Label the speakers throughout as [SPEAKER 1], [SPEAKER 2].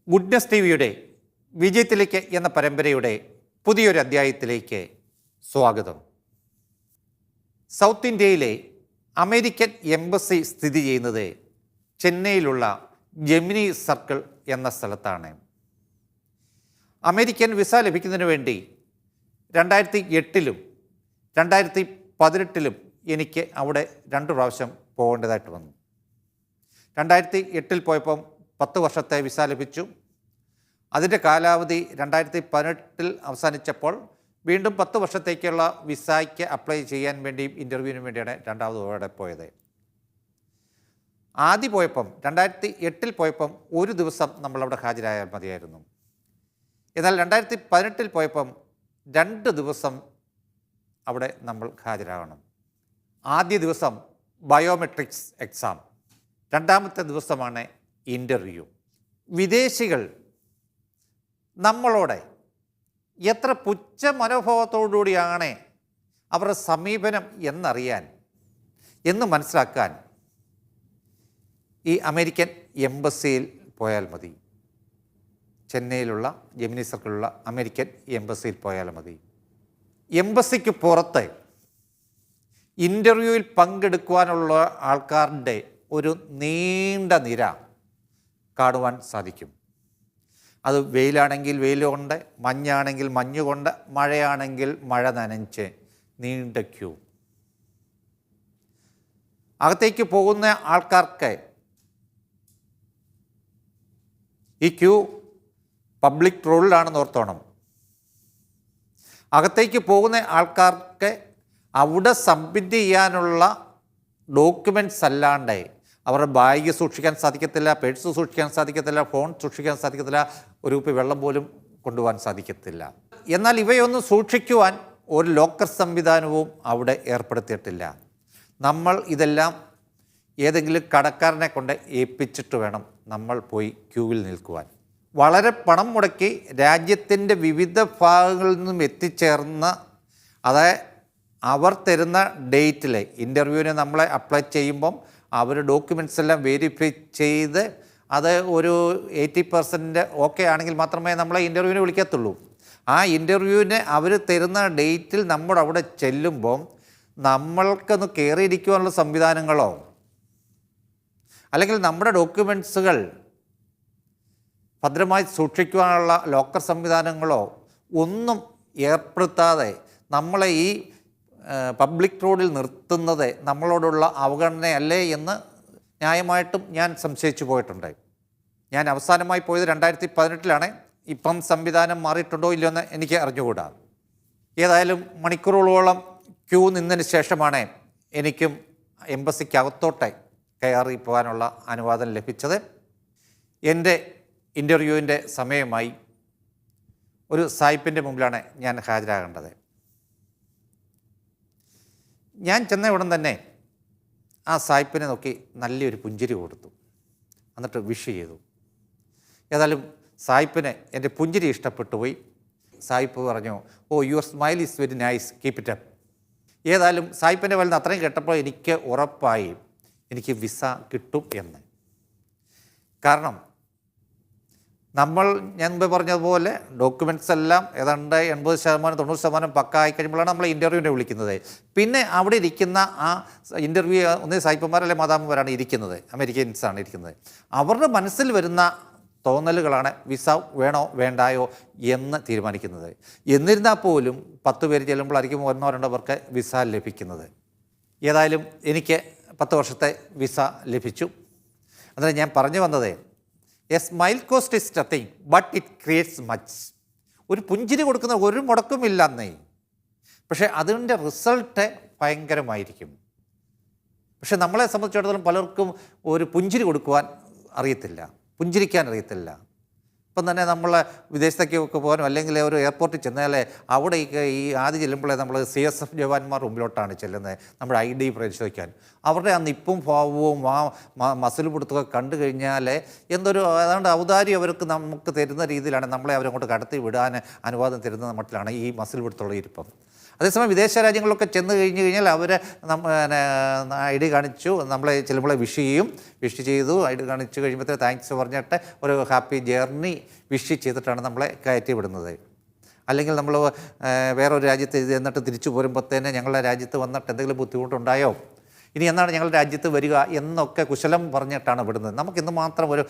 [SPEAKER 1] Goodness T വിയുടെ വിജയത്തിലേക്ക് എന്ന പരമ്പരയുടെ പുതിയൊരു അധ്യായത്തിലേക്ക് സ്വാഗതം. സൗത്ത് ഇന്ത്യയിലെ അമേരിക്കൻ എംബസി സ്ഥിതി ചെയ്യുന്നത് ചെന്നൈയിലുള്ള ജെമിനി സർക്കിൾ എന്ന സ്ഥലത്താണ്. അമേരിക്കൻ വിസ ലഭിക്കുന്നതിന് വേണ്ടി 2008-ലും 2018-ലും എനിക്ക് അവിടെ 2 പ്രാവശ്യം പോകേണ്ടതായിട്ട് വന്നു. 2008-ൽ പോയപ്പം 10 വർഷത്തെ വിസ ലഭിച്ചു. അതിൻ്റെ കാലാവധി 2018-ൽ അവസാനിച്ചപ്പോൾ വീണ്ടും 10 വർഷത്തേക്കുള്ള വിസയ്ക്ക് അപ്ലൈ ചെയ്യാൻ വേണ്ടിയും ഇൻ്റർവ്യൂവിന് വേണ്ടിയാണ് രണ്ടാമത് അവിടെ പോയത്. ആദ്യം പോയപ്പം 2008-ൽ പോയപ്പം 1 ദിവസം നമ്മളവിടെ ഹാജരായാൽ മതിയായിരുന്നു. എന്നാൽ 2018-ൽ പോയപ്പം 2 ദിവസം അവിടെ നമ്മൾ ഹാജരാകണം. ആദ്യ ദിവസം ബയോമെട്രിക്സ് എക്സാം, രണ്ടാമത്തെ ദിവസമാണ് ഇൻ്റർവ്യൂ. വിദേശികൾ നമ്മളോട് എത്ര പുച്ഛ മനോഭാവത്തോടുകൂടിയാണ് അവരുടെ സമീപനം എന്നറിയാൻ, എന്ന് മനസ്സിലാക്കാൻ ഈ അമേരിക്കൻ എംബസിയിൽ പോയാൽ മതി. ചെന്നൈയിലുള്ള ജെമിനി സർക്കിളിലുള്ള അമേരിക്കൻ എംബസിയിൽ പോയാൽ മതി. എംബസിക്ക് പുറത്ത് ഇൻ്റർവ്യൂവിൽ പങ്കെടുക്കുവാനുള്ള ആൾക്കാരുടെ ഒരു നീണ്ട നിര കാണുവാൻ സാധിക്കും. അത് വെയിലാണെങ്കിൽ വെയിൽ കൊണ്ട്, മഞ്ഞാണെങ്കിൽ മഞ്ഞ് കൊണ്ട്, മഴയാണെങ്കിൽ മഴ നനഞ്ച് നീണ്ട ക്യൂ. അകത്തേക്ക് പോകുന്ന ആൾക്കാർക്ക് ഈ ക്യൂ പബ്ലിക് റോഡിലാണെന്ന് ഓർത്തോണം. അകത്തേക്ക് പോകുന്ന ആൾക്കാർക്ക് അവിടെ സബ്മിറ്റ് ചെയ്യാനുള്ള ഡോക്യുമെൻറ്റ്സ് അല്ലാണ്ട് അവരുടെ ബാഗ് സൂക്ഷിക്കാൻ സാധിക്കത്തില്ല, പേഴ്സ് സൂക്ഷിക്കാൻ സാധിക്കത്തില്ല, ഫോൺ സൂക്ഷിക്കാൻ സാധിക്കത്തില്ല, ഒരു കുപ്പി വെള്ളം പോലും കൊണ്ടുപോകാൻ സാധിക്കത്തില്ല. എന്നാൽ ഇവയൊന്നും സൂക്ഷിക്കുവാൻ ഒരു ലോക്കർ സംവിധാനവും അവിടെ ഏർപ്പെടുത്തിയിട്ടില്ല. നമ്മൾ ഇതെല്ലാം ഏതെങ്കിലും കടക്കാരനെ കൊണ്ട് ഏൽപ്പിച്ചിട്ട് വേണം നമ്മൾ പോയി ക്യൂവിൽ നിൽക്കുവാൻ. വളരെ പണം മുടക്കി രാജ്യത്തിൻ്റെ വിവിധ ഭാഗങ്ങളിൽ നിന്നും എത്തിച്ചേർന്ന, അതായത് അവർ തരുന്ന ഡേറ്റിൽ ഇൻ്റർവ്യൂവിന് നമ്മളെ അപ്ലൈ ചെയ്യുമ്പം അവർ ഡോക്യുമെൻറ്റ്സ് എല്ലാം വെരിഫൈ ചെയ്ത് അത് ഒരു 80% ഓക്കെ ആണെങ്കിൽ മാത്രമേ നമ്മളെ ഇൻ്റർവ്യൂവിന് വിളിക്കത്തുള്ളൂ. ആ ഇൻ്റർവ്യൂവിന് അവർ തരുന്ന ഡേറ്റിൽ നമ്മൾ അവിടെ ചെല്ലുമ്പം നമ്മൾക്കൊന്ന് കയറിയിരിക്കുവാനുള്ള സംവിധാനങ്ങളോ അല്ലെങ്കിൽ നമ്മുടെ ഡോക്യുമെൻറ്റ്സുകൾ ഭദ്രമായി സൂക്ഷിക്കുവാനുള്ള ലോക്കർ സംവിധാനങ്ങളോ ഒന്നും ഏർപ്പെടുത്താതെ നമ്മളെ ഈ പബ്ലിക് റോഡിൽ നിർത്തുന്നത് നമ്മളോടുള്ള അവഗണനയല്ലേ എന്ന് ന്യായമായിട്ടും ഞാൻ സംശയിച്ചു പോയിട്ടുണ്ട്. ഞാൻ അവസാനമായി പോയത് 2018-ലാണ്. ഇപ്പം സംവിധാനം മാറിയിട്ടുണ്ടോ ഇല്ലയോ എന്ന് എനിക്ക് അറിഞ്ഞുകൂടാ. ഏതായാലും മണിക്കൂറുകളോളം ക്യൂ നിന്നതിന് ശേഷമാണ് എനിക്കും എംബസിക്കകത്തോട്ട് കയറി പോകാനുള്ള അനുവാദം ലഭിച്ചത്. എൻ്റെ ഇൻ്റർവ്യൂവിൻ്റെ സമയമായി. ഒരു സായിപ്പിൻ്റെ മുമ്പിലാണ് ഞാൻ ഹാജരാകേണ്ടത്. ഞാൻ ചെന്ന ഉടൻ തന്നെ ആ സായിപ്പിനെ നോക്കി നല്ലൊരു പുഞ്ചിരി കൊടുത്തു, എന്നിട്ട് വിഷ് ചെയ്തു. ഏതായാലും സായിപ്പിന് എൻ്റെ പുഞ്ചിരി ഇഷ്ടപ്പെട്ടു പോയി. സായിപ്പ് പറഞ്ഞു, oh your smile is very nice, keep it up. ഏതായാലും സായിപ്പിൻ്റെ വലുത് അത്രയും കേട്ടപ്പോൾ എനിക്ക് ഉറപ്പായി എനിക്ക് വിസ കിട്ടും എന്ന്. കാരണം ഞാൻ മുമ്പ് പറഞ്ഞതുപോലെ ഡോക്യുമെൻറ്റ്സ് എല്ലാം ഏതാണ്ട് 80% 90% പക്ക ആയി കഴിയുമ്പോഴാണ് നമ്മൾ ഇൻ്റർവ്യൂവിനെ വിളിക്കുന്നത്. പിന്നെ അവിടെ ഇരിക്കുന്ന ആ ഇൻ്റർവ്യൂ ഒന്നേ സായിപ്പന്മാരല്ലേ മാതാമന്മാരാണ് ഇരിക്കുന്നത്, അമേരിക്കൻസാണ് ഇരിക്കുന്നത്. അവരുടെ മനസ്സിൽ വരുന്ന തോന്നലുകളാണ് വിസ വേണോ വേണ്ടായോ എന്ന് തീരുമാനിക്കുന്നത്. എന്നിരുന്നാൽ പോലും 10 പേര് ചെല്ലുമ്പോഴായിരിക്കും 1-2 പേർക്ക് വിസ ലഭിക്കുന്നത്. ഏതായാലും എനിക്ക് 10 വർഷത്തെ വിസ ലഭിച്ചു. അന്നേരം ഞാൻ പറഞ്ഞു വന്നത്, A smile cost is nothing but it creates much. ഒരു പുഞ്ചിരി കൊടുക്കുന്ന ഒരു മുടക്കുമില്ലെന്നേ, പക്ഷേ അതിൻ്റെ റിസൾട്ട് ഭയങ്കരമായിരിക്കും. പക്ഷെ നമ്മളെ സംബന്ധിച്ചിടത്തോളം പലർക്കും ഒരു പുഞ്ചിരി കൊടുക്കുവാൻ അറിയത്തില്ല, പുഞ്ചിരിക്കാൻ അറിയത്തില്ല. ഇപ്പം തന്നെ നമ്മൾ വിദേശത്തേക്കൊക്കെ പോകാനും അല്ലെങ്കിൽ ഒരു എയർപോർട്ടിൽ ചെന്നാലേ അവിടെ ഈ ആദ്യം ചെല്ലുമ്പോഴേ നമ്മൾ CSF ജവാന്മാർ മുമ്പിലോട്ടാണ് ചെല്ലുന്നത് നമ്മുടെ ID പരിശോധിക്കാൻ. അവരുടെ ആ നിപ്പും ഭാവവും ആ മസിൽ പിടുത്തമൊക്കെ കണ്ടു കഴിഞ്ഞാൽ എന്തൊരു ഏതാണ്ട് ഔദാര്യം അവർക്ക് നമുക്ക് തരുന്ന രീതിയിലാണ് നമ്മളെ അവരങ്ങോട്ട് കടത്തി വിടാൻ അനുവാദം തരുന്ന മട്ടിലാണ് ഈ മസിൽ പിടുത്തമുള്ള ഇരിപ്പം. അതേസമയം വിദേശ രാജ്യങ്ങളിലൊക്കെ ചെന്ന് കഴിഞ്ഞ് കഴിഞ്ഞാൽ അവർ ഐ ഡി കാണിച്ചു, നമ്മളെ ചിലപ്പോൾ വിഷ് ചെയ്തു, ഐ ഡി കാണിച്ചു കഴിയുമ്പോഴത്തേക്ക് താങ്ക്സ് പറഞ്ഞിട്ട് ഒരു ഹാപ്പി ജേർണി വിഷ് ചെയ്തിട്ടാണ് നമ്മളെ കയറ്റി വിടുന്നത്. അല്ലെങ്കിൽ നമ്മൾ വേറൊരു രാജ്യത്ത് എന്നിട്ട് തിരിച്ചു പോരുമ്പോഴത്തേന് ഞങ്ങളുടെ രാജ്യത്ത് വന്നിട്ട് എന്തെങ്കിലും ബുദ്ധിമുട്ടുണ്ടായോ, ഇനി എന്നാണ് ഞങ്ങളുടെ രാജ്യത്ത് വരിക എന്നൊക്കെ കുശലം പറഞ്ഞിട്ടാണ് വിടുന്നത്. നമുക്കിന്ന് മാത്രം ഒരു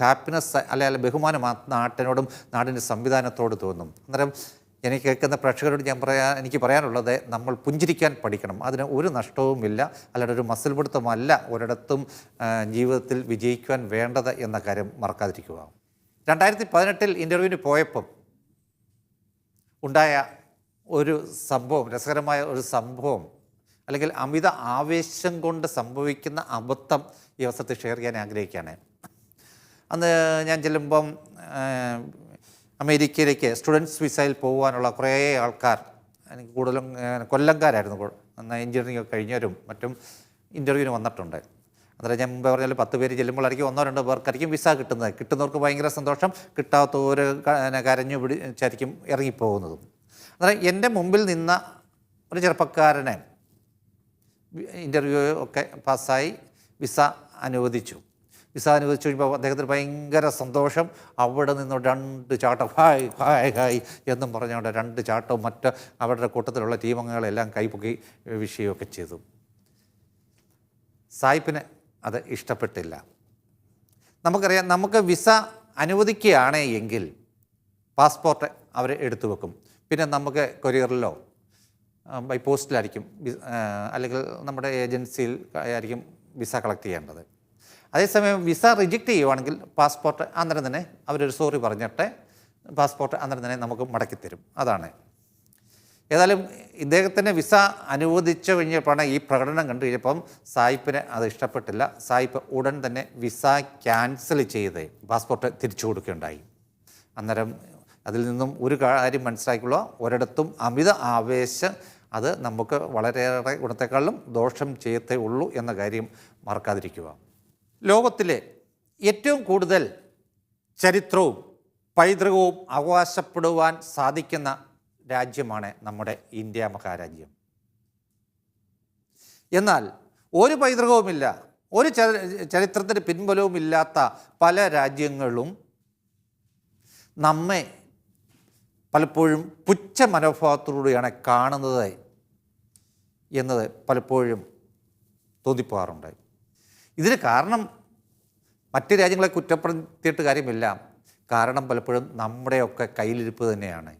[SPEAKER 1] ഹാപ്പിനെസ് അല്ലെങ്കിൽ ബഹുമാനം നാട്ടിനോടും നാടിൻ്റെ സംവിധാനത്തോട് തോന്നും. അന്നേരം എനിക്ക് കേൾക്കുന്ന പ്രേക്ഷകരോട് എനിക്ക് പറയാനുള്ളത്, നമ്മൾ പുഞ്ചിരിക്കാൻ പഠിക്കണം. അതിന് ഒരു നഷ്ടവുമില്ല, അല്ലാതെ ഒരു മസിൽ പിടുത്തമല്ല ഒരിടത്തും ജീവിതത്തിൽ വിജയിക്കുവാൻ വേണ്ടത് എന്ന കാര്യം മറക്കാതിരിക്കുക. 2018 ഇൻ്റർവ്യൂവിന് പോയപ്പം ഉണ്ടായ ഒരു സംഭവം, രസകരമായ ഒരു സംഭവം, അല്ലെങ്കിൽ അമിത ആവേശം കൊണ്ട് സംഭവിക്കുന്ന അബദ്ധം ഈ അവസരത്തിൽ ഷെയർ ചെയ്യാൻ ആഗ്രഹിക്കുകയാണ്. അന്ന് ഞാൻ ചെല്ലുമ്പം അമേരിക്കയിലേക്ക് സ്റ്റുഡൻസ് വിസയിൽ പോകുവാനുള്ള കുറേ ആൾക്കാർ, എനിക്ക് കൂടുതലും കൊല്ലംകാരായിരുന്നു, എഞ്ചിനീയറിംഗ് കഴിഞ്ഞവരും മറ്റും ഇൻ്റർവ്യൂവിന് വന്നിട്ടുണ്ട്. അന്നേരം ഞാൻ മുമ്പ് പറഞ്ഞാൽ 10 പേര് ചെല്ലുമ്പോഴായിരിക്കും 1-2 പേർക്കായിരിക്കും വിസ കിട്ടുന്നത്. കിട്ടുന്നവർക്ക് ഭയങ്കര സന്തോഷം, കിട്ടാത്തവർ കരഞ്ഞു പിടിച്ചായിരിക്കും ഇറങ്ങിപ്പോകുന്നതും. അന്നേരം എൻ്റെ മുമ്പിൽ നിന്ന ഒരു ചെറുപ്പക്കാരനെ ഇൻ്റർവ്യൂ ഒക്കെ പാസ്സായി വിസ അനുവദിച്ചു കഴിയുമ്പോൾ അദ്ദേഹത്തിന് ഭയങ്കര സന്തോഷം. അവിടെ നിന്ന് 2 ചാട്ടം ഹായ് ഹായ് ഹായ് എന്നും പറഞ്ഞുകൊണ്ട് 2 ചാട്ടവും മറ്റ് അവരുടെ കൂട്ടത്തിലുള്ള ടീമംഗങ്ങളെല്ലാം കൈപൊക്കി വിഷയമൊക്കെ ചെയ്തു. സായിപ്പിന് അത് ഇഷ്ടപ്പെട്ടില്ല. നമുക്കറിയാം, നമുക്ക് വിസ അനുവദിക്കുകയാണ് എങ്കിൽ പാസ്പോർട്ട് അവർ എടുത്തു വെക്കും. പിന്നെ നമുക്ക് കൊറിയറിലോ ബൈ പോസ്റ്റിലായിരിക്കും അല്ലെങ്കിൽ നമ്മുടെ ഏജൻസിയിൽ ആയിരിക്കും വിസ കളക്ട് ചെയ്യേണ്ടത്. അതേസമയം വിസ റിജക്റ്റ് ചെയ്യുവാണെങ്കിൽ പാസ്പോർട്ട് അന്നേരം തന്നെ അവരൊരു സോറി പറഞ്ഞിട്ട് പാസ്പോർട്ട് അന്നേരം തന്നെ നമുക്ക് മടക്കിത്തരും. അതാണ്. ഏതായാലും ഇദ്ദേഹത്തിന് വിസ അനുവദിച്ചു കഴിഞ്ഞപ്പോഴാണ് ഈ പ്രകടനം കണ്ടു കഴിഞ്ഞപ്പം സായിപ്പിന് അത് ഇഷ്ടപ്പെട്ടില്ല. സായിപ്പ് ഉടൻ തന്നെ വിസ ക്യാൻസൽ ചെയ്ത് പാസ്പോർട്ട് തിരിച്ചു കൊടുക്കുകയുണ്ടായി. അന്നേരം അതിൽ നിന്നും ഒരു കാര്യം മനസ്സിലാക്കിയുള്ള, ഒരിടത്തും അമിത ആവേശം അത് നമുക്ക് വളരെയേറെ ഗുണത്തെക്കാളും ദോഷം ചെയ്യത്തേ ഉള്ളൂ എന്ന കാര്യം മറക്കാതിരിക്കുക. ലോകത്തിലെ ഏറ്റവും കൂടുതൽ ചരിത്രവും പൈതൃകവും അവകാശപ്പെടുവാൻ സാധിക്കുന്ന രാജ്യമാണ് നമ്മുടെ ഇന്ത്യ മഹാരാജ്യം. എന്നാൽ ഒരു പൈതൃകവുമില്ല, ഒരു ചരിത്രത്തിന് പിൻബലവുമില്ലാത്ത പല രാജ്യങ്ങളും നമ്മെ പലപ്പോഴും പുച്ഛ മനോഭാവത്തോടുകൂടിയാണ് കാണുന്നത് എന്നത് പലപ്പോഴും തോന്നിപ്പോകാറുണ്ട്. ഇതിന് കാരണം മറ്റ് രാജ്യങ്ങളെ കുറ്റപ്പെടുത്തിയിട്ട് കാര്യമില്ല. കാരണം പലപ്പോഴും നമ്മുടെയൊക്കെ കയ്യിലിരിപ്പ് തന്നെയാണ്.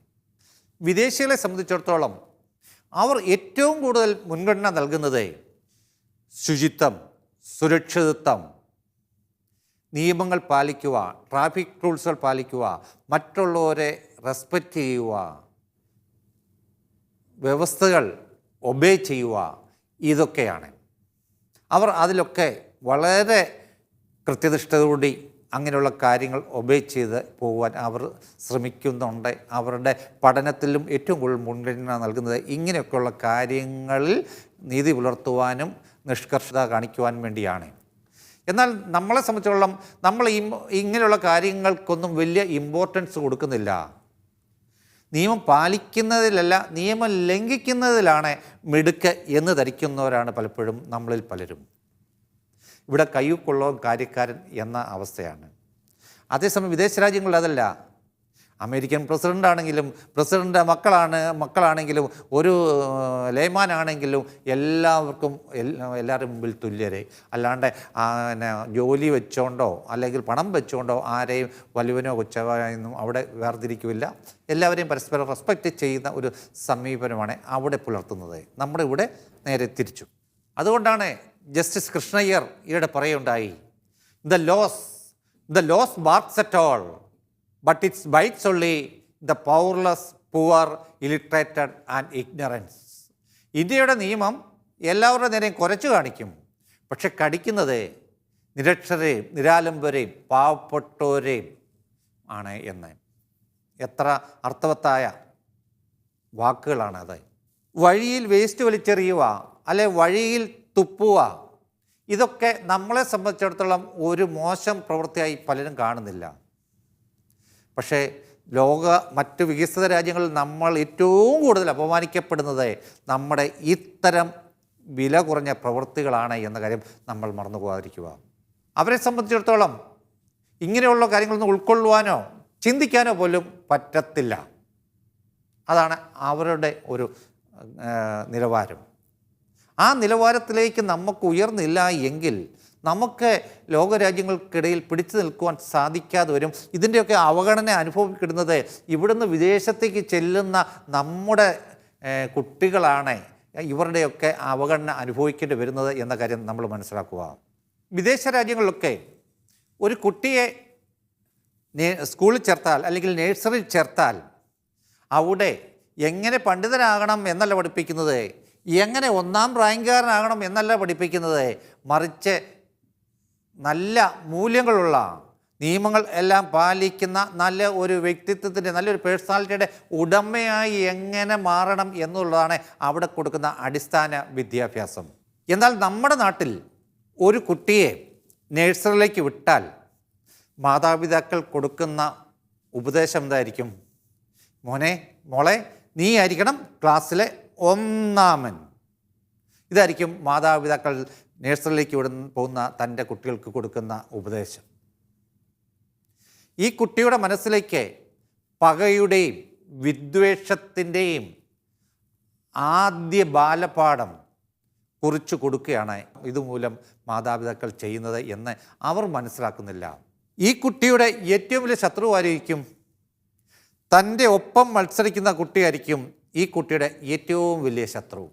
[SPEAKER 1] വിദേശികളെ സംബന്ധിച്ചിടത്തോളം അവർ ഏറ്റവും കൂടുതൽ മുൻഗണന നൽകുന്നത് ശുചിത്വം, സുരക്ഷിതത്വം, നിയമങ്ങൾ പാലിക്കുക, ട്രാഫിക് റൂൾസുകൾ പാലിക്കുക, മറ്റുള്ളവരെ റെസ്പെക്റ്റ് ചെയ്യുക, വ്യവസ്ഥകൾ ഒബേ ചെയ്യുക, ഇതൊക്കെയാണ്. അവർ അതിലൊക്കെ വളരെ കൃത്യനിഷ്ഠതയോടെ അങ്ങനെയുള്ള കാര്യങ്ങൾ ഒബേ ചെയ്ത് പോകുവാൻ അവർ ശ്രമിക്കുന്നുണ്ട്. അവരുടെ പഠനത്തിലും ഏറ്റവും കൂടുതൽ മുൻഗണന നൽകുന്നത് ഇങ്ങനെയൊക്കെയുള്ള കാര്യങ്ങളിൽ നീതി പുലർത്തുവാനും നിഷ്കർഷത കാണിക്കുവാൻ വേണ്ടിയാണ്. എന്നാൽ നമ്മളെ സംബന്ധിച്ചിടത്തോളം നമ്മൾ ഇങ്ങനെയുള്ള കാര്യങ്ങൾക്കൊന്നും വലിയ ഇമ്പോർട്ടൻസ് കൊടുക്കുന്നില്ല. നിയമം പാലിക്കുന്നതിലല്ല, നിയമം ലംഘിക്കുന്നതിലാണ് മിടുക്ക് എന്ന് ധരിക്കുന്നവരാണ് പലപ്പോഴും നമ്മളിൽ പലരും. ഇവിടെ കയ്യൂക്കുള്ളവൻ കാര്യക്കാരൻ എന്ന അവസ്ഥയാണ്. അതേസമയം വിദേശ രാജ്യങ്ങളിൽ അതല്ല. അമേരിക്കൻ പ്രസിഡൻ്റാണെങ്കിലും പ്രസിഡൻ്റ് മക്കളാണെങ്കിലും ഒരു ലേമാനാണെങ്കിലും എല്ലാവർക്കും എല്ലാവരുടെ മുമ്പിൽ തുല്യരെ. അല്ലാണ്ട് ജോലി വെച്ചോണ്ടോ അല്ലെങ്കിൽ പണം വെച്ചുകൊണ്ടോ ആരെയും വലുവനോ കൊച്ചവനോ അവിടെ വേർതിരിക്കില്ല. എല്ലാവരെയും പരസ്പരം റെസ്പെക്റ്റ് ചെയ്യുന്ന ഒരു സമീപനമാണ് അവിടെ പുലർത്തുന്നത്. നമ്മുടെ ഇവിടെ നേരെ തിരിച്ചു. അതുകൊണ്ടാണ് ജസ്റ്റിസ് കൃഷ്ണയ്യർ ഈയിടെ പറയുണ്ടായി, the laws barks at all, but it bites only the powerless, poor, illiterated and ignorant. ഇന്ത്യയുടെ നിയമം എല്ലാവരുടെ നേരെയും കുറച്ച് കാണിക്കും, പക്ഷെ കടിക്കുന്നത് നിരക്ഷരെയും നിരാലംബരെയും പാവപ്പെട്ടവരെയും ആണ് എന്ന്. എത്ര അർത്ഥവത്തായ വാക്കുകളാണത്. വഴിയിൽ വേസ്റ്റ് വലിച്ചെറിയുക, അല്ലെ വഴിയിൽ തുപ്പുക, ഇതൊക്കെ നമ്മളെ സംബന്ധിച്ചിടത്തോളം ഒരു മോശം പ്രവൃത്തിയായി പലരും കാണുന്നില്ല. പക്ഷേ മറ്റ് വികസിത രാജ്യങ്ങളിൽ നമ്മൾ ഏറ്റവും കൂടുതൽ അപമാനിക്കപ്പെടുന്നത് നമ്മുടെ ഇത്തരം വില കുറഞ്ഞ പ്രവൃത്തികളാണ് എന്ന കാര്യം നമ്മൾ മറന്നു പോകാതിരിക്കുക. അവരെ സംബന്ധിച്ചിടത്തോളം ഇങ്ങനെയുള്ള കാര്യങ്ങളൊന്നും ഉൾക്കൊള്ളുവാനോ ചിന്തിക്കാനോ പോലും പറ്റത്തില്ല. അതാണ് അവരുടെ ഒരു നിലവാരം. ആ നിലവാരത്തിലേക്ക് നമുക്ക് ഉയർന്നില്ല എങ്കിൽ നമുക്ക് ലോകരാജ്യങ്ങൾക്കിടയിൽ പിടിച്ചു നിൽക്കുവാൻ സാധിക്കാതെ വരും. ഇതിൻ്റെയൊക്കെ അവഗണന അനുഭവിക്കുന്നത് ഇവിടുന്ന് വിദേശത്തേക്ക് ചെല്ലുന്ന നമ്മുടെ കുട്ടികളാണ് ഇവരുടെയൊക്കെ അവഗണന അനുഭവിക്കേണ്ടി വരുന്നത് എന്ന കാര്യം നമ്മൾ മനസ്സിലാക്കുക. വിദേശ രാജ്യങ്ങളിലൊക്കെ ഒരു കുട്ടിയെ സ്കൂളിൽ ചേർത്താൽ അല്ലെങ്കിൽ നഴ്സറിയിൽ ചേർത്താൽ അവിടെ എങ്ങനെ പണ്ഡിതനാകണം എന്നല്ല പഠിപ്പിക്കുന്നത്, എങ്ങനെ ഒന്നാം റാങ്കുകാരനാകണം എന്നല്ല പഠിപ്പിക്കുന്നത്, മറിച്ച് നല്ല മൂല്യങ്ങളുള്ള നിയമങ്ങൾ എല്ലാം പാലിക്കുന്ന നല്ല ഒരു വ്യക്തിത്വത്തിൻ്റെ നല്ലൊരു പേഴ്സണാലിറ്റിയുടെ ഉടമയായി എങ്ങനെ മാറണം എന്നുള്ളതാണ് അവിടെ കൊടുക്കുന്ന അടിസ്ഥാന വിദ്യാഭ്യാസം. എന്നാൽ നമ്മുടെ നാട്ടിൽ ഒരു കുട്ടിയെ നഴ്സറിയിലേക്ക് വിട്ടാൽ മാതാപിതാക്കൾ കൊടുക്കുന്ന ഉപദേശം എന്തായിരിക്കും? മോളെ നീ ആയിരിക്കണം ക്ലാസ്സിലെ ഒന്നാമൻ. ഇതായിരിക്കും മാതാപിതാക്കൾ നഴ്സറിയിലേക്ക് പോകുന്ന തൻ്റെ കുട്ടികൾക്ക് കൊടുക്കുന്ന ഉപദേശം. ഈ കുട്ടിയുടെ മനസ്സിലേക്ക് പകയുടെയും വിദ്വേഷത്തിൻ്റെയും ആദ്യ ബാലപാഠം കുറിച്ചു കൊടുക്കുകയാണ് ഇതുമൂലം മാതാപിതാക്കൾ ചെയ്യുന്നത് എന്ന് അവർ മനസ്സിലാക്കുന്നില്ല. ഈ കുട്ടിയുടെ ഏറ്റവും വലിയ ശത്രുവായിരിക്കും തൻ്റെ ഒപ്പം മത്സരിക്കുന്ന കുട്ടിയായിരിക്കും ഈ കുട്ടിയുടെ ഏറ്റവും വലിയ ശത്രു.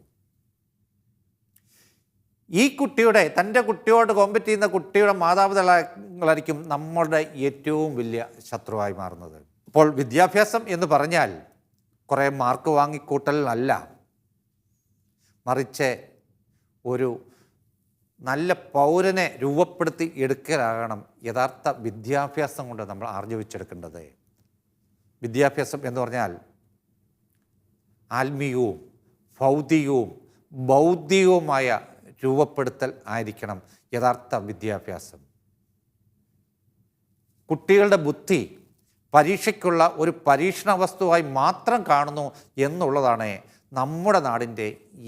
[SPEAKER 1] ഈ തൻ്റെ കുട്ടിയോട് കോമ്പറ്റ് ചെയ്യുന്ന കുട്ടിയുടെ മാതാപിതാക്കളായിരിക്കും നമ്മളുടെ ഏറ്റവും വലിയ ശത്രുവായി മാറുന്നത്. അപ്പോൾ വിദ്യാഭ്യാസം എന്ന് പറഞ്ഞാൽ കുറേ മാർക്ക് വാങ്ങിക്കൂട്ടലല്ല, മറിച്ച് ഒരു നല്ല പൗരനെ രൂപപ്പെടുത്തി എടുക്കലാകണം യഥാർത്ഥ വിദ്യാഭ്യാസം കൊണ്ട് നമ്മൾ ആർജിച്ചെടുക്കേണ്ടത്. വിദ്യാഭ്യാസം എന്ന് പറഞ്ഞാൽ ആത്മീയവും ഭൗതികവും ബൗദ്ധികവുമായ രൂപപ്പെടുത്തൽ ആയിരിക്കണം യഥാർത്ഥ വിദ്യാഭ്യാസം. കുട്ടികളുടെ ബുദ്ധി പരീക്ഷയ്ക്കുള്ള ഒരു പരീക്ഷണ വസ്തുവായി മാത്രം കാണുന്നു എന്നുള്ളതാണ് നമ്മുടെ നാടിൻ്റെ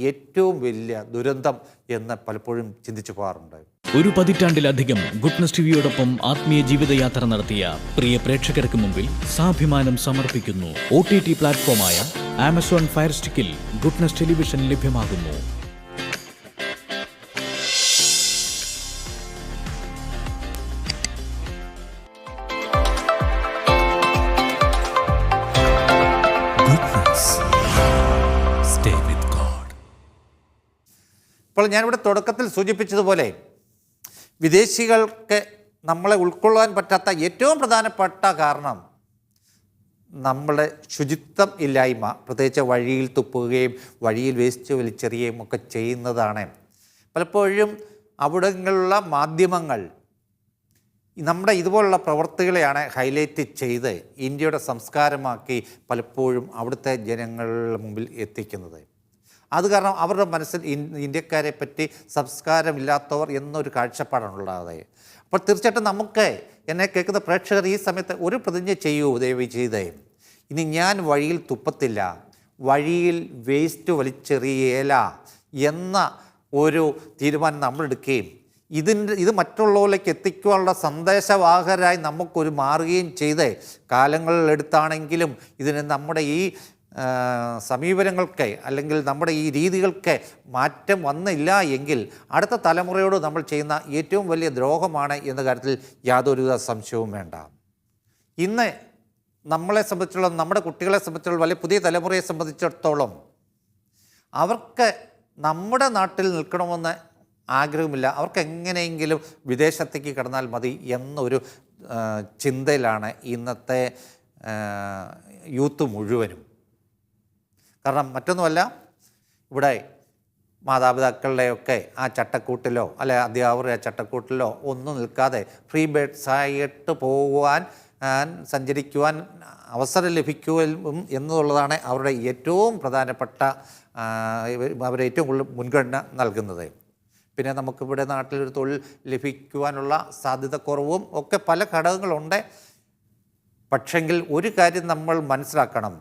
[SPEAKER 1] ഏറ്റവും വലിയ ദുരന്തം എന്ന് പലപ്പോഴും ചിന്തിച്ചു പോകാറുണ്ട്.
[SPEAKER 2] ഒരു പതിറ്റാണ്ടിലധികം ഗുഡ്നസ് ടിവിയോടൊപ്പം ആത്മീയ ജീവിതയാത്ര നടത്തിയ പ്രിയ പ്രേക്ഷകർക്ക് മുമ്പിൽ സാഭിമാനം സമർപ്പിക്കുന്നു. OTT പ്ലാറ്റ്ഫോമായ ആമസോൺ ഫയർ സ്റ്റിക്കിൽ ഗുഡ്നസ് ടെലിവിഷൻ ലഭ്യമാകുന്നു.
[SPEAKER 1] ഇപ്പോൾ ഞാനിവിടെ തുടക്കത്തിൽ സൂചിപ്പിച്ചതുപോലെ വിദേശികൾക്ക് നമ്മളെ ഉൾക്കൊള്ളാൻ പറ്റാത്ത ഏറ്റവും പ്രധാനപ്പെട്ട കാരണം നമ്മുടെ ശുചിത്വം ഇല്ലായ്മ, പ്രത്യേകിച്ച് വഴിയിൽ തുപ്പുകയും വഴിയിൽ വേസ്റ്റ് വലിച്ചെറിയുകയും ഒക്കെ ചെയ്യുന്നതാണ്. പലപ്പോഴും അവിടങ്ങളിലുള്ള മാധ്യമങ്ങൾ നമ്മുടെ ഇതുപോലുള്ള പ്രവർത്തികളെയാണ് ഹൈലൈറ്റ് ചെയ്ത് ഇന്ത്യയുടെ സംസ്കാരമാക്കി പലപ്പോഴും അവിടുത്തെ ജനങ്ങളുടെ മുമ്പിൽ എത്തിക്കുന്നത്. അത് കാരണം അവരുടെ മനസ്സിൽ ഇന്ത്യക്കാരെ പറ്റി സംസ്കാരമില്ലാത്തവർ എന്നൊരു കാഴ്ചപ്പാടാണുള്ളത്. അപ്പോൾ തീർച്ചയായിട്ടും നമുക്ക് എന്നെ കേൾക്കുന്ന പ്രേക്ഷകർ ഈ സമയത്ത് ഒരു പ്രതിജ്ഞ ചെയ്യൂ ദയവ് ചെയ്ത്. ഇനി ഞാൻ വഴിയിൽ തുപ്പത്തില്ല, വഴിയിൽ വേസ്റ്റ് വലിച്ചെറിയേല എന്ന ഒരു തീരുമാനം നമ്മളെടുക്കുകയും ഇത് മറ്റുള്ളവരിലേക്ക് എത്തിക്കുവാനുള്ള സന്ദേശവാഹകരായി നമുക്കൊരു മാറുകയും ചെയ്ത് കാലങ്ങളെടുത്താണെങ്കിലും ഇതിന് നമ്മുടെ ഈ സമീപനങ്ങൾക്ക് അല്ലെങ്കിൽ നമ്മുടെ ഈ രീതികൾക്ക് മാറ്റം വന്നില്ല എങ്കിൽ അടുത്ത തലമുറയോട് നമ്മൾ ചെയ്യുന്ന ഏറ്റവും വലിയ ദ്രോഹമാണ് എന്ന കാര്യത്തിൽ യാതൊരുവിധ സംശയവും വേണ്ട. ഇന്ന് നമ്മളെ സംബന്ധിച്ചിടത്തോളം, നമ്മുടെ കുട്ടികളെ സംബന്ധിച്ചിടത്തോളം, വലിയ പുതിയ തലമുറയെ സംബന്ധിച്ചിടത്തോളം അവർക്ക് നമ്മുടെ നാട്ടിൽ നിൽക്കണമെന്ന് ആഗ്രഹമില്ല. അവർക്ക് എങ്ങനെയെങ്കിലും വിദേശത്തേക്ക് കടന്നാൽ മതി എന്നൊരു ചിന്തയിലാണ് ഇന്നത്തെ യൂത്ത് മുഴുവനും. കാരണം മറ്റൊന്നുമല്ല, ഇവിടെ മാതാപിതാക്കളുടെയൊക്കെ ആ ചട്ടക്കൂട്ടിലോ അല്ലെ അധ്യാപകരുടെ ആ ചട്ടക്കൂട്ടിലോ ഒന്നും നിൽക്കാതെ ഫ്രീ ബേഡ്സായിട്ട് പോകുവാൻ സഞ്ചരിക്കുവാൻ അവസരം ലഭിക്കുകയും എന്നുള്ളതാണ് അവരുടെ ഏറ്റവും പ്രധാനപ്പെട്ട അവരെ ഏറ്റവും കൂടുതൽ മുൻഗണന നൽകുന്നത്. പിന്നെ നമുക്കിവിടെ നാട്ടിലൊരു തൊഴിൽ ലഭിക്കുവാനുള്ള സാധ്യത കുറവും ഒക്കെ പല ഘടകങ്ങളുണ്ട്. പക്ഷെങ്കിൽ ഒരു കാര്യം നമ്മൾ മനസ്സിലാക്കണം,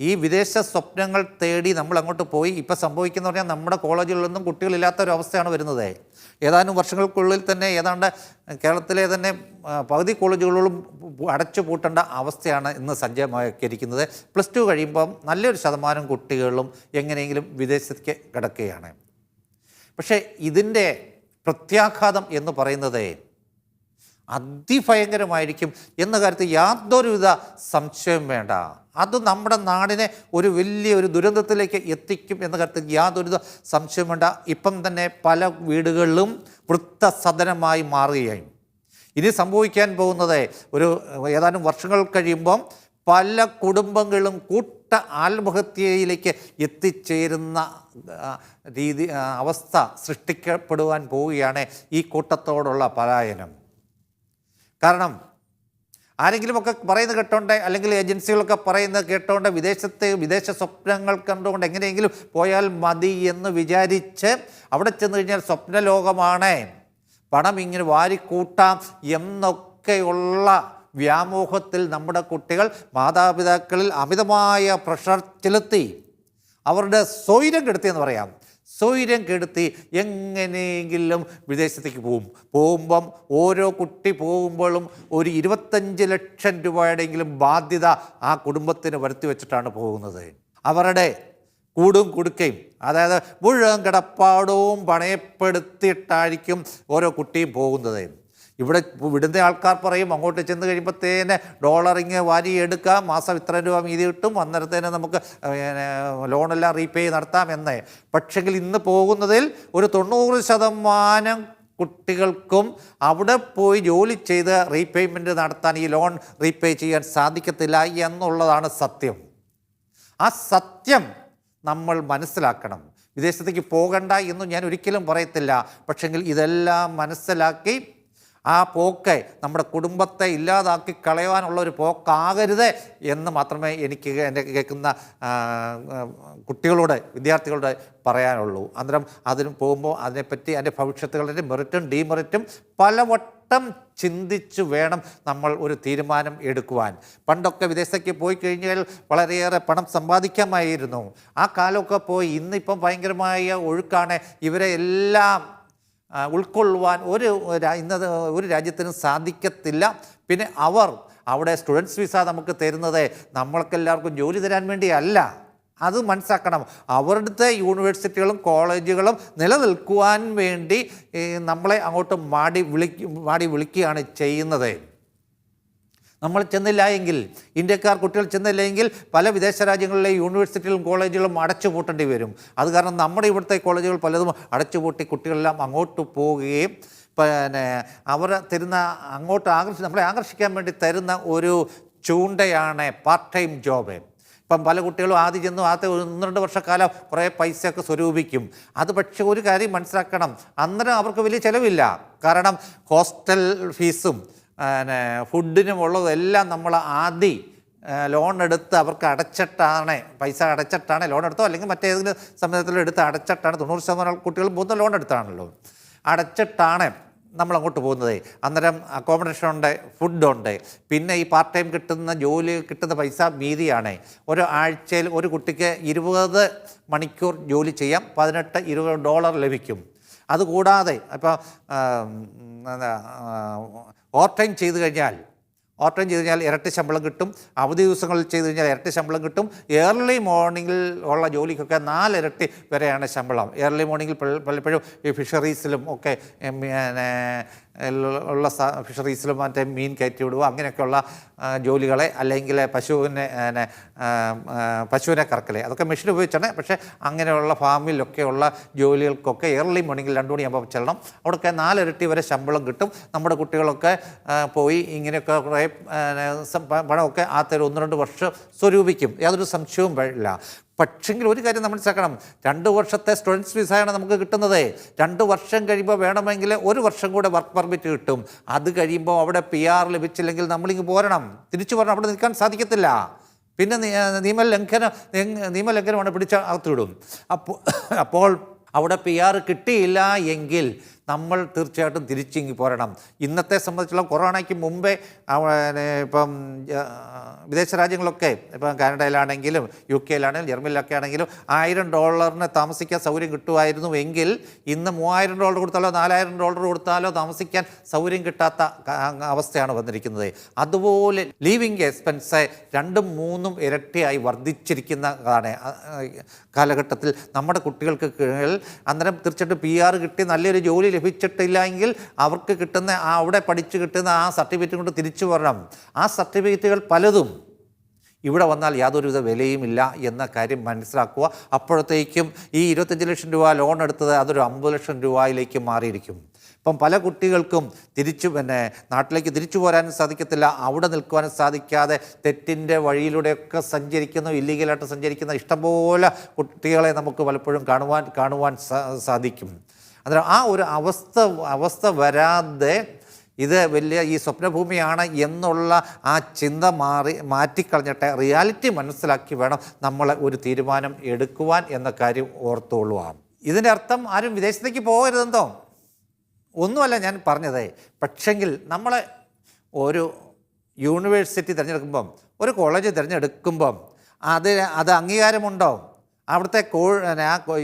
[SPEAKER 1] ഈ വിദേശ സ്വപ്നങ്ങൾ തേടി നമ്മൾ അങ്ങോട്ട് പോയി ഇപ്പോൾ സംഭവിക്കുന്ന പറഞ്ഞാൽ നമ്മുടെ കോളേജുകളിലൊന്നും കുട്ടികളില്ലാത്തൊരവസ്ഥയാണ് വരുന്നത്. ഏതാനും വർഷങ്ങൾക്കുള്ളിൽ തന്നെ ഏതാണ്ട് കേരളത്തിലെ തന്നെ പകുതി കോളേജുകളിലും അടച്ചു പൂട്ടേണ്ട അവസ്ഥയാണ് ഇന്ന് സജ്ജമാക്കിയിരിക്കുന്നത്. +2 കഴിയുമ്പം നല്ലൊരു ശതമാനം കുട്ടികളും എങ്ങനെയെങ്കിലും വിദേശത്തേക്ക് കിടക്കുകയാണ്. പക്ഷേ ഇതിൻ്റെ പ്രത്യാഘാതം എന്ന് പറയുന്നത് അതിഭയങ്കരമായിരിക്കും എന്ന കാര്യത്തിൽ യാതൊരുവിധ സംശയം വേണ്ട. അത് നമ്മുടെ നാടിനെ ഒരു വലിയൊരു ദുരന്തത്തിലേക്ക് എത്തിക്കും എന്ന കാര്യത്തിൽ യാതൊരുവിധ സംശയം വേണ്ട. ഇപ്പം തന്നെ പല വീടുകളിലും വൃദ്ധസദനമായി മാറുകയായി. ഇനി സംഭവിക്കാൻ പോകുന്നത് ഒരു ഏതാനും വർഷങ്ങൾ കഴിയുമ്പം പല കുടുംബങ്ങളും ആത്മഹത്യയിലേക്ക് എത്തിച്ചേരുന്ന അവസ്ഥ സൃഷ്ടിക്കപ്പെടുവാൻ പോവുകയാണ് ഈ കൂട്ടത്തോടുള്ള പലായനം. കാരണം ആരെങ്കിലുമൊക്കെ പറയുന്നത് കേട്ടോണ്ട്, അല്ലെങ്കിൽ ഏജൻസികളൊക്കെ പറയുന്നത് കേട്ടോണ്ട് വിദേശ സ്വപ്നങ്ങൾ കണ്ടുകൊണ്ട് എങ്ങനെയെങ്കിലും പോയാൽ മതി എന്ന് വിചാരിച്ച് അവിടെ ചെന്ന് കഴിഞ്ഞാൽ സ്വപ്നലോകമാണ്, പണം ഇങ്ങനെ വാരിക്കൂട്ടാം എന്നൊക്കെയുള്ള വ്യാമോഹത്തിൽ നമ്മുടെ കുട്ടികൾ മാതാപിതാക്കളിൽ അമിതമായ പ്രഷർ ചെലുത്തി അവരുടെ സ്വൈര്യം കെടുത്തിയെന്ന് പറയാം. സ്വൈര്യം കെടുത്തി എങ്ങനെയെങ്കിലും വിദേശത്തേക്ക് പോകുമ്പം ഓരോ കുട്ടി പോകുമ്പോഴും ഒരു 25 ലക്ഷം രൂപയുടെയെങ്കിലും ബാധ്യത ആ കുടുംബത്തിന് വരുത്തി വെച്ചിട്ടാണ് പോകുന്നത്. അവരുടെ കൂടും കുടുക്കയും, അതായത് മുഴുവൻ കിടപ്പാടവും പണയപ്പെടുത്തിയിട്ടായിരിക്കും ഓരോ കുട്ടിയും പോകുന്നത്. ഇവിടെ വിടുന്ന ആൾക്കാർ പറയും അങ്ങോട്ട് ചെന്ന് കഴിയുമ്പോഴത്തേന് ഡോളറിങ് വാരിയെടുക്കാം, മാസം ഇത്ര രൂപ മീതി കിട്ടും, അന്നേരത്തേന് നമുക്ക് ലോണെല്ലാം റീപേ നടത്താം എന്ന്. പക്ഷെങ്കിൽ ഇന്ന് പോകുന്നതിൽ ഒരു 90% കുട്ടികൾക്കും അവിടെ പോയി ജോലി ചെയ്ത് റീപേയ്മെൻറ്റ് നടത്താൻ, ഈ ലോൺ റീപേ ചെയ്യാൻ സാധിക്കത്തില്ല എന്നുള്ളതാണ് സത്യം. ആ സത്യം നമ്മൾ മനസ്സിലാക്കണം. വിദേശത്തേക്ക് പോകണ്ട എന്ന് ഞാൻ ഒരിക്കലും പറയത്തില്ല. പക്ഷെങ്കിൽ ഇതെല്ലാം മനസ്സിലാക്കി ആ പോക്ക് നമ്മുടെ കുടുംബത്തെ ഇല്ലാതാക്കി കളയാനുള്ള ഒരു പോക്കാകരുത് എന്ന് മാത്രമേ എനിക്ക് എൻ്റെ കേൾക്കുന്ന കുട്ടികളോട്, വിദ്യാർത്ഥികളോട് പറയാനുള്ളൂ. അന്നേരം അതിന് പോകുമ്പോൾ അതിനെപ്പറ്റി അതിൻ്റെ ഭവിഷ്യത്തുകളുടെ മെറിറ്റും ഡീമെറിറ്റും പലവട്ടം ചിന്തിച്ചു വേണം നമ്മൾ ഒരു തീരുമാനം എടുക്കുവാൻ. പണ്ടൊക്കെ വിദേശത്തേക്ക് പോയി കഴിഞ്ഞാൽ വളരെയേറെ പണം സമ്പാദിക്കാമായിരുന്നു. ആ കാലമൊക്കെ പോയി. ഇന്നിപ്പം ഭയങ്കരമായ ഒഴുക്കാണ്. ഇവരെ എല്ലാം ഉൾക്കൊള്ളുവാൻ ഇന്നത് ഒരു രാജ്യത്തിനും സാധിക്കത്തില്ല. പിന്നെ അവിടെ സ്റ്റുഡൻസ് വിസ നമുക്ക് തരുന്നത് നമ്മൾക്കെല്ലാവർക്കും ജോലി തരാൻ വേണ്ടിയല്ല. അത് മനസ്സിലാക്കണം. അവരുടെ യൂണിവേഴ്സിറ്റികളും കോളേജുകളും നിലനിൽക്കുവാൻ വേണ്ടി നമ്മളെ അങ്ങോട്ട് മാടി വിളിക്കുകയാണ് ചെയ്യുന്നത്. നമ്മൾ ചെന്നില്ല എങ്കിൽ, ഇന്ത്യക്കാർ കുട്ടികൾ ചെന്നില്ല എങ്കിൽ പല വിദേശ രാജ്യങ്ങളിലെ യൂണിവേഴ്സിറ്റികളും കോളേജുകളും അടച്ചു പൂട്ടേണ്ടി വരും. അത് കാരണം നമ്മുടെ ഇവിടുത്തെ കോളേജുകൾ പലതും അടച്ചുപൂട്ടി കുട്ടികളെല്ലാം അങ്ങോട്ട് പോവുകയും അവർ തരുന്ന നമ്മളെ ആകർഷിക്കാൻ വേണ്ടി തരുന്ന ഒരു ചൂണ്ടയാണ് പാർട്ട് ടൈം ജോബ്. ഇപ്പം പല കുട്ടികളും ആദ്യം ചെന്നു ആദ്യത്തെ 1-2 വർഷക്കാലം കുറേ പൈസയൊക്കെ സ്വരൂപിക്കും. അത് പക്ഷേ ഒരു കാര്യം മനസ്സിലാക്കണം, അന്നേരം അവർക്ക് വലിയ ചിലവില്ല. കാരണം ഹോസ്റ്റൽ ഫീസും ഫുഡിനുമുള്ളതെല്ലാം നമ്മൾ ആദ്യം ലോൺ എടുത്ത് അവർക്ക് പൈസ അടച്ചിട്ടാണ് ലോൺ എടുത്തോ അല്ലെങ്കിൽ മറ്റേതെങ്കിലും സമയത്തിലും എടുത്ത് അടച്ചിട്ടാണ്. 90% കുട്ടികൾ പോകുന്ന ലോൺ എടുത്താണല്ലോ, അടച്ചിട്ടാണ് നമ്മൾ അങ്ങോട്ട് പോകുന്നത്. അന്നേരം അക്കോമഡേഷൻ ഉണ്ട്, ഫുഡുണ്ട്, പിന്നെ ഈ പാർട്ട് ടൈം കിട്ടുന്ന പൈസ മീതിയാണ്. ഒരു ആഴ്ചയിൽ ഒരു കുട്ടിക്ക് 20 മണിക്കൂർ ജോലി ചെയ്യാം, $18-20 ലഭിക്കും. അതുകൂടാതെ ഇപ്പോൾ ഓവർ ടൈം ചെയ്ത് കഴിഞ്ഞാൽ ഇരട്ടി ശമ്പളം കിട്ടും. അവധി ദിവസങ്ങളിൽ ചെയ്ത് കഴിഞ്ഞാൽ ഇരട്ടി ശമ്പളം കിട്ടും. ഏർലി മോർണിംഗിൽ ഉള്ള ജോലിക്കൊക്കെ 4 ഇരട്ടി വരെയാണ് ശമ്പളം. ഏർലി മോർണിംഗിൽ പലപ്പോഴും ഈ ഫിഷറീസിലും ഒക്കെ ഉള്ള ഫിഷറീസിലും മറ്റേ മീൻ കയറ്റി വിടുക, അങ്ങനെയൊക്കെയുള്ള ജോലികളെ, അല്ലെങ്കിൽ പശുവിനെ കറക്കൽ, അതൊക്കെ മെഷീൻ ഉപയോഗിച്ചാണ്. പക്ഷേ അങ്ങനെയുള്ള ഫാമിലൊക്കെയുള്ള ജോലികൾക്കൊക്കെ ഏർലി മോർണിംഗിൽ 2 മണിയാകുമ്പോൾ ചെല്ലണം. അവിടെയൊക്കെ 4 ഇരട്ടി വരെ ശമ്പളം കിട്ടും. നമ്മുടെ കുട്ടികളൊക്കെ പോയി ഇങ്ങനെയൊക്കെ കുറേ പണമൊക്കെ ആ 1-2 വർഷം സ്വരൂപിക്കും, യാതൊരു സംശയവും ഇല്ല. പക്ഷെങ്കിൽ ഒരു കാര്യം നമ്മൾ മനസ്സിലാക്കണം, 2 വർഷത്തെ സ്റ്റുഡൻസ് വിസയാണ് നമുക്ക് കിട്ടുന്നത്. 2 വർഷം കഴിയുമ്പോൾ വേണമെങ്കിൽ 1 വർഷം കൂടെ വർക്ക് പെർമിറ്റ് കിട്ടും. അത് കഴിയുമ്പോൾ അവിടെ PR ലഭിച്ചില്ലെങ്കിൽ നമ്മളിങ്ങ് പോരണം, തിരിച്ചു പോരണം, അവിടെ നിൽക്കാൻ സാധിക്കത്തില്ല. പിന്നെ നിയമലംഘനമാണ്, പിടിച്ച് അകത്തിടും. അപ്പോൾ അവിടെ PR കിട്ടിയില്ല എങ്കിൽ നമ്മൾ തീർച്ചയായിട്ടും തിരിച്ചിങ്ങി പോരണം. ഇന്നത്തെ സംബന്ധിച്ചുള്ള കൊറോണയ്ക്ക് മുമ്പേ ഇപ്പം വിദേശ രാജ്യങ്ങളൊക്കെ ഇപ്പം കാനഡയിലാണെങ്കിലും UK ജർമ്മനിയിലൊക്കെ ആണെങ്കിലും $1000 താമസിക്കാൻ സൗകര്യം കിട്ടുമായിരുന്നു എങ്കിൽ ഇന്ന് $3000 കൊടുത്താലോ $4000 കൊടുത്താലോ താമസിക്കാൻ സൗകര്യം കിട്ടാത്ത അവസ്ഥയാണ് വന്നിരിക്കുന്നത്. അതുപോലെ ലീവിങ് എക്സ്പെൻസ് 2-3 ഇരട്ടിയായി വർദ്ധിച്ചിരിക്കുന്നതാണ് കാലഘട്ടത്തിൽ നമ്മുടെ കുട്ടികൾക്ക്. അന്നേരം തീർച്ചയായിട്ടും PR കിട്ടി നല്ലൊരു ജോലി ലഭിച്ചിട്ടില്ല എങ്കിൽ അവർക്ക് കിട്ടുന്ന അവിടെ പഠിച്ച് കിട്ടുന്ന ആ സർട്ടിഫിക്കറ്റ് കൊണ്ട് തിരിച്ചു വരണം. ആ സർട്ടിഫിക്കറ്റുകൾ പലതും ഇവിടെ വന്നാൽ യാതൊരുവിധ വിലയുമില്ല എന്ന കാര്യം മനസ്സിലാക്കുക. അപ്പോഴത്തേക്കും ഈ 25 ലക്ഷം രൂപ ലോൺ എടുത്തത് അതൊരു 50 ലക്ഷം രൂപയിലേക്ക് മാറിയിരിക്കും. ഇപ്പം പല കുട്ടികൾക്കും നാട്ടിലേക്ക് തിരിച്ചു പോരാനും സാധിക്കത്തില്ല. അവിടെ നിൽക്കുവാനും സാധിക്കാതെ തെറ്റിൻ്റെ വഴിയിലൂടെയൊക്കെ സഞ്ചരിക്കുന്ന, ഇല്ലീഗലായിട്ട് സഞ്ചരിക്കുന്ന ഇഷ്ടംപോലെ കുട്ടികളെ നമുക്ക് പലപ്പോഴും കാണുവാൻ സാധിക്കും. അന്നേരം ആ ഒരു അവസ്ഥ വരാതെ ഇത് വലിയ ഈ സ്വപ്നഭൂമിയാണ് എന്നുള്ള ആ ചിന്ത മാറ്റിക്കളഞ്ഞിട്ട് റിയാലിറ്റി മനസ്സിലാക്കി വേണം നമ്മൾ ഒരു തീരുമാനം എടുക്കുവാൻ എന്ന കാര്യം ഓർത്തുകൊള്ളുക. ഇതിൻ്റെ അർത്ഥം ആരും വിദേശത്തേക്ക് പോകരുതെന്നോ ഒന്നുമല്ല ഞാൻ പറഞ്ഞത്. പക്ഷെങ്കിൽ നമ്മൾ ഒരു യൂണിവേഴ്സിറ്റി തിരഞ്ഞെടുക്കുമ്പം, ഒരു കോളേജ് തിരഞ്ഞെടുക്കുമ്പം അത് അംഗീകാരമുണ്ടോ? അവിടുത്തെ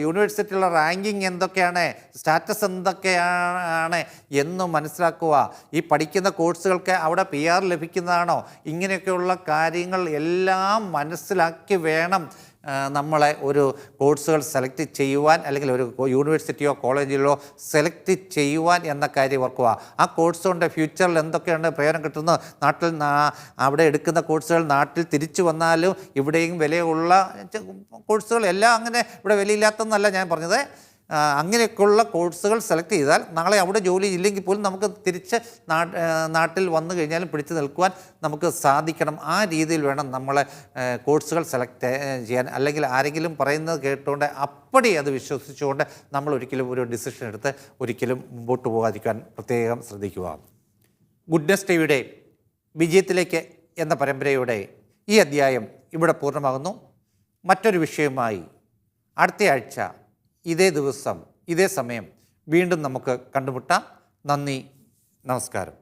[SPEAKER 1] യൂണിവേഴ്സിറ്റിയുള്ള റാങ്കിങ് എന്തൊക്കെയാണ്, സ്റ്റാറ്റസ് എന്തൊക്കെയാണ് എന്നും മനസ്സിലാക്കുക. ഈ പഠിക്കുന്ന കോഴ്സുകൾക്ക് അവിടെ PR ലഭിക്കുന്നതാണോ? ഇങ്ങനെയൊക്കെയുള്ള കാര്യങ്ങൾ എല്ലാം മനസ്സിലാക്കി വേണം നമ്മളെ ഒരു കോഴ്സുകൾ സെലക്ട് ചെയ്യുവാൻ, അല്ലെങ്കിൽ ഒരു യൂണിവേഴ്സിറ്റിയോ കോളേജിലോ സെലക്ട് ചെയ്യുവാൻ എന്ന കാര്യം ഓർക്കുക. ആ കോഴ്സ് കൊണ്ട് ഫ്യൂച്ചറിൽ എന്തൊക്കെയാണ് പ്രയോജനം കിട്ടുന്നത്, അവിടെ എടുക്കുന്ന കോഴ്സുകൾ നാട്ടിൽ തിരിച്ചു വന്നാലും ഇവിടെയും വിലയുള്ള കോഴ്സുകൾ എല്ലാം അങ്ങനെ ഇവിടെ വിലയില്ലാത്തതെന്നല്ല ഞാൻ പറഞ്ഞത്. അങ്ങനെയൊക്കെയുള്ള കോഴ്സുകൾ സെലക്ട് ചെയ്താൽ നാളെ അവിടെ ജോലി ഇല്ലെങ്കിൽ പോലും നമുക്ക് തിരിച്ച് നാട്ടിൽ വന്നു കഴിഞ്ഞാലും പിടിച്ചു നിൽക്കുവാൻ നമുക്ക് സാധിക്കണം. ആ രീതിയിൽ വേണം നമ്മൾ കോഴ്സുകൾ സെലക്ട് ചെയ്യാൻ. അല്ലെങ്കിൽ ആരെങ്കിലും പറയുന്നത് കേട്ടുകൊണ്ട് അപ്പടി അത് വിശ്വസിച്ചുകൊണ്ട് നമ്മൾ ഒരിക്കലും ഒരു ഡിസിഷൻ എടുത്ത് ഒരിക്കലും മുമ്പോട്ട് പോകാതിരിക്കാൻ പ്രത്യേകം ശ്രദ്ധിക്കുക. ഗുഡ്നസ് ടിവിയുടെ വിജയത്തിലേക്ക് എന്ന പരമ്പരയുടെ ഈ അധ്യായം ഇവിടെ പൂർണ്ണമാകുന്നു. മറ്റൊരു വിഷയവുമായി അടുത്തയാഴ്ച ഇതേ ദിവസം ഇതേ സമയം വീണ്ടും നമുക്ക് കണ്ടുമുട്ടാം. നന്ദി, നമസ്കാരം.